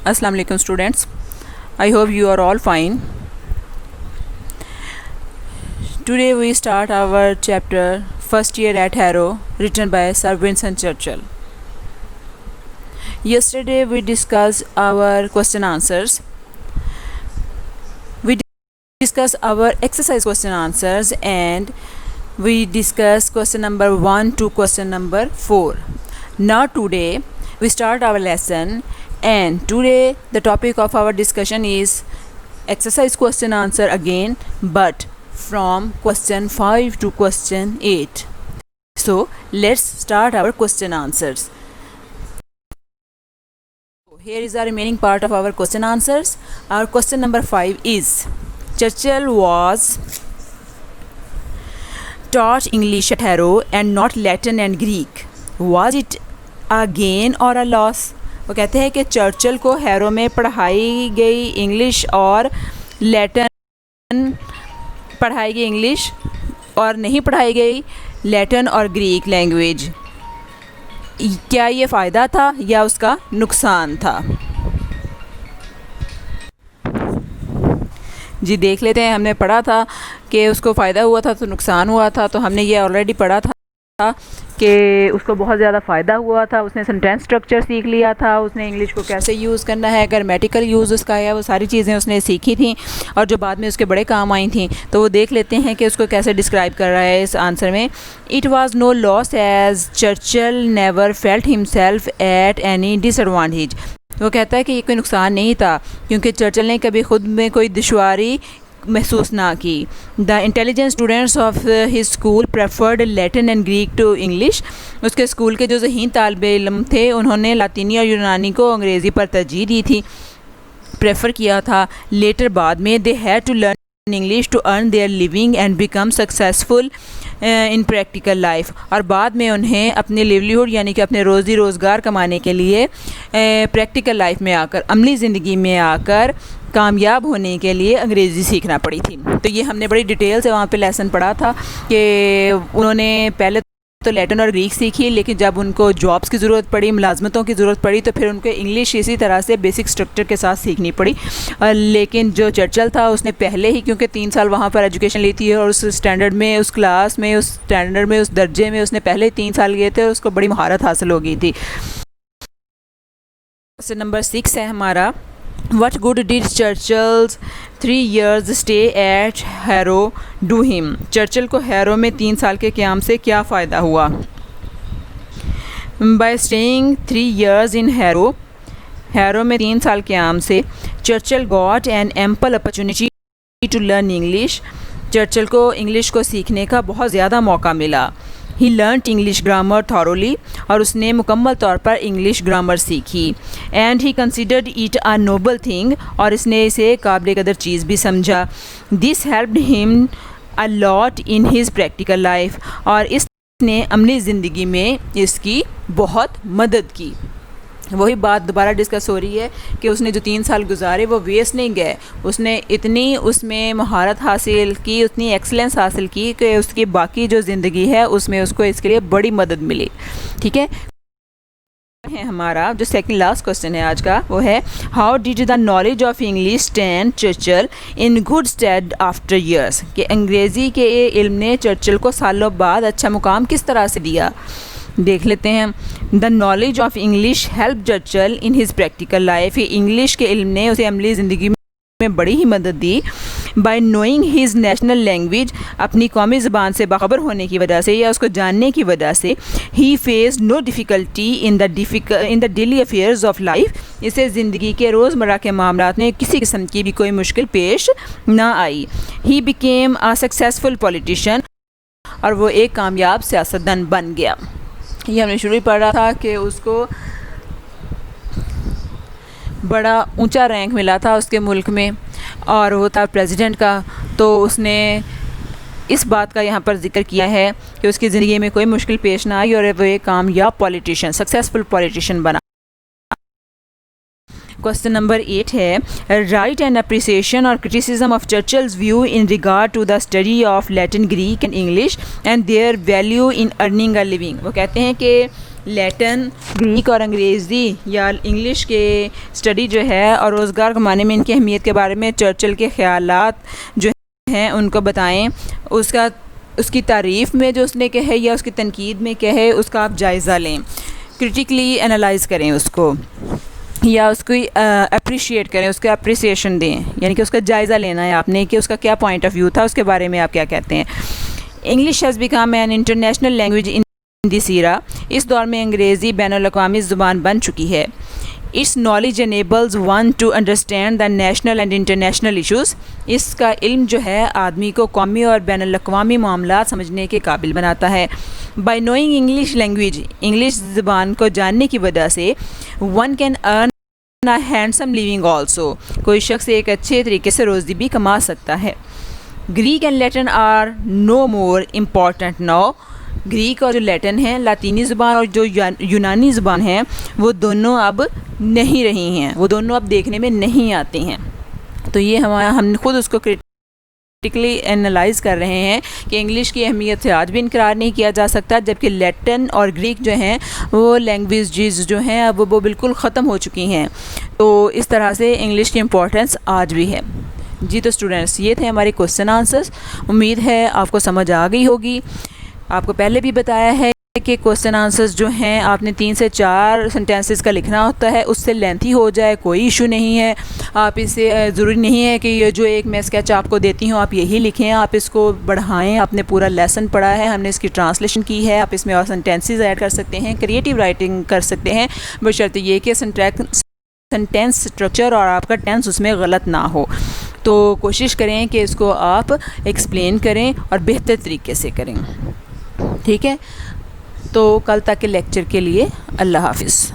Assalamu alaikum students. I hope you are all fine. Today we start our chapter First Year at Harrow, written by Sir Winston Churchill. Yesterday we discussed our question answers. We discussed our exercise question answers and we discussed question number 1 to question number 4. Now today we start our lesson, and today the topic of our discussion is exercise question answer again, but from question 5 to question 8. So let's start our question answers. Here is the remaining part of our question answers. Our question number 5 is: Churchill was taught English at Harrow and not Latin and Greek. Was it a gain or a loss? وہ کہتے ہیں کہ Churchill کو hero میں پڑھائی گئی English اور لیٹن پڑھائی گئی انگلش اور نہیں پڑھائی گئی لیٹن اور گریک لینگویج. کیا یہ فائدہ تھا یا اس کا نقصان تھا؟ جی دیکھ لیتے ہیں. ہم نے پڑھا تھا کہ اس کو فائدہ ہوا تھا تو نقصان ہوا تھا. تو ہم نے یہ آلریڈی پڑھا تھا کہ اس کو بہت زیادہ فائدہ ہوا تھا. اس نے سینٹینس اسٹرکچر سیکھ لیا تھا, اس نے انگلش کو کیسے یوز کرنا ہے, گرامیٹیکل یوز اس کا ہے, وہ ساری چیزیں اس نے سیکھی تھیں اور جو بعد میں اس کے بڑے کام آئی تھیں. تو وہ دیکھ لیتے ہیں کہ اس کو کیسے ڈسکرائب کر رہا ہے اس آنسر میں. It was no loss as Churchill never felt himself at any disadvantage. وہ کہتا ہے کہ یہ کوئی نقصان نہیں تھا کیونکہ چرچل نے کبھی خود میں کوئی دشواری محسوس نہ کی. The intelligent students of his school preferred Latin and Greek to English. اس کے اسکول کے جو ذہین طالب علم تھے انہوں نے لاطینی اور یونانی کو انگریزی پر ترجیح دی تھی, پریفر کیا تھا. لیٹر بعد میں they had to learn English to earn their living and become successful in practical life. اور بعد میں انہیں اپنے لیولیہڈ یعنی کہ اپنے روزی روزگار کمانے کے لیے پریکٹیکل لائف میں آ کر, عملی زندگی میں آ کر کامیاب ہونے کے لیے انگریزی سیکھنا پڑی تھی. تو یہ ہم نے بڑی ڈیٹیل سے وہاں پہ لیسن پڑھا تھا کہ انہوں نے پہلے تو لیٹن اور گریک سیکھی, لیکن جب ان کو جابس کی ضرورت پڑی, ملازمتوں کی ضرورت پڑی, تو پھر ان کو انگلش اسی طرح سے بیسک اسٹرکچر کے ساتھ سیکھنی پڑی. لیکن جو چرچل تھا اس نے پہلے ہی کیونکہ 3 سال وہاں پر ایجوکیشن لی تھی اور اس اسٹینڈرڈ میں, اس کلاس میں, اس اسٹینڈرڈ میں, اس درجے میں اس نے پہلے 3 سال لیے تھے اور اس کو بڑی مہارت حاصل ہو گئی تھی. نمبر 6 ہے ہمارا: What good did Churchill's 3 years stay at Harrow do him? Churchill کو ہیرو میں 3 سال کے قیام سے کیا فائدہ ہوا؟ By staying 3 years in Harrow, hero میں 3 سال قیام سے Churchill got an ample opportunity to learn English. Churchill کو انگلش کو سیکھنے کا بہت زیادہ موقع ملا. He learnt English grammar thoroughly, اور اس نے مکمل طور پر انگلش گرامر سیکھی. And he considered it a noble thing, اور اس نے اسے قابل قدر چیز بھی سمجھا. This helped him a lot in his practical life, اور اس نے عملی زندگی میں اس کی بہت مدد کی. وہی بات دوبارہ ڈسکس ہو رہی ہے کہ اس نے جو 3 سال گزارے وہ ویسٹ نہیں گئے. اس نے اتنی اس میں مہارت حاصل کی, اتنی ایکسلنس حاصل کی کہ اس کی باقی جو زندگی ہے اس میں اس کو اس کے لیے بڑی مدد ملی. ٹھیک ہے, ہمارا جو سیکنڈ لاسٹ کوسچن ہے آج کا وہ ہے: how did the knowledge of English stand Churchill in good stead after years. کہ انگریزی کے علم نے چرچل کو سالوں بعد اچھا مقام کس طرح سے دیا؟ دیکھ لیتے ہیں. دا knowledge of English help Churchill in his practical life. English کے علم نے اسے عملی زندگی میں بڑی ہی مدد دی. By knowing his national language, اپنی قومی زبان سے باخبر ہونے کی وجہ سے یا اس کو جاننے کی وجہ سے. He faced no difficulty in the daily affairs of life. اسے زندگی کے روزمرہ کے معاملات میں کسی قسم کی بھی کوئی مشکل پیش نہ آئی. He became a successful politician, اور وہ ایک کامیاب سیاستدان بن گیا. یہ ہم نے شروع ہی پڑھا تھا کہ اس کو بڑا اونچا رینک ملا تھا اس کے ملک میں اور وہ تھا پریزیڈنٹ کا. تو اس نے اس بات کا یہاں پر ذکر کیا ہے کہ اس کی زندگی میں کوئی مشکل پیش نہ آئی اور وہ ایک کامیاب پولیٹیشین, سکسیزفل پولیٹیشین بنا. Question number 8 ہے: Write an appreciation or criticism of Churchill's view in regard to the study of Latin, Greek and English and their value in earning a living. وہ کہتے ہیں کہ لیٹن، گریک اور انگریزی یا English کے اسٹڈی جو ہے اور روزگار کمانے میں ان کی اہمیت کے بارے میں چرچل کے خیالات جو ہیں ان کو بتائیں. اس کی تعریف میں جو اس نے کہے یا اس کی تنقید میں کہے اس کا آپ جائزہ لیں، کرٹیکلی انالائز کریں اس کو یا اس کو اپریشیٹ کریں، اس کا اپریسیشن دیں، یعنی کہ اس کا جائزہ لینا ہے آپ نے کہ اس کا کیا پوائنٹ آف ویو تھا، اس کے بارے میں آپ کیا کہتے ہیں. English has become an international language in this era. اس دور میں انگریزی بین الاقوامی زبان بن چکی ہے. Its knowledge enables one to understand the national and international issues. اس کا علم جو ہے آدمی کو قومی اور بین الاقوامی معاملات سمجھنے کے قابل بناتا ہے. By knowing English language, English زبان کو جاننے کی وجہ سے one can earn handsome living also. کوئی شخص ایک اچھے طریقے سے روزی بھی کما سکتا ہے. Greek and Latin are no more important now. Greek اور جو لیٹن ہیں، لاطینی زبان اور جو یونانی زبان ہیں، وہ دونوں اب نہیں رہی ہیں، وہ دونوں اب دیکھنے میں نہیں آتی ہیں. تو یہ ہم خود اس کو کرٹیکلی انالائز کر رہے ہیں کہ انگلش کی اہمیت سے آج بھی انکار نہیں کیا جا سکتا، جبکہ لیٹن اور گریک جو ہیں وہ لینگویجز جو ہیں اب وہ بالکل ختم ہو چکی ہیں. تو اس طرح سے انگلش کی امپورٹنس آج بھی ہے. جی تو اسٹوڈنٹس، یہ تھے ہمارے کوسچن آنسرس. امید ہے آپ کو سمجھ آ گئی ہوگی. آپ کو پہلے بھی بتایا ہے کہ کوسچن آنسرس جو ہیں آپ نے 3 سے 4 سینٹینسز کا لکھنا ہوتا ہے. اس سے لینتھی ہو جائے کوئی ایشو نہیں ہے. آپ اسے ضروری نہیں ہے کہ یہ جو ایک میں اسکیچ آپ کو دیتی ہوں آپ یہی لکھیں، آپ اس کو بڑھائیں. آپ نے پورا لیسن پڑھا ہے، ہم نے اس کی ٹرانسلیشن کی ہے. آپ اس میں اور سینٹینسز ایڈ کر سکتے ہیں، کریٹیو رائٹنگ کر سکتے ہیں، بشرط یہ کہ سینٹینس اسٹرکچر اور آپ کا ٹینس اس میں غلط نہ ہو. تو کوشش کریں کہ اس کو آپ ایکسپلین کریں اور بہتر طریقے سے کریں. ٹھیک ہے، تو کل تک کے لیکچر کے لیے اللہ حافظ.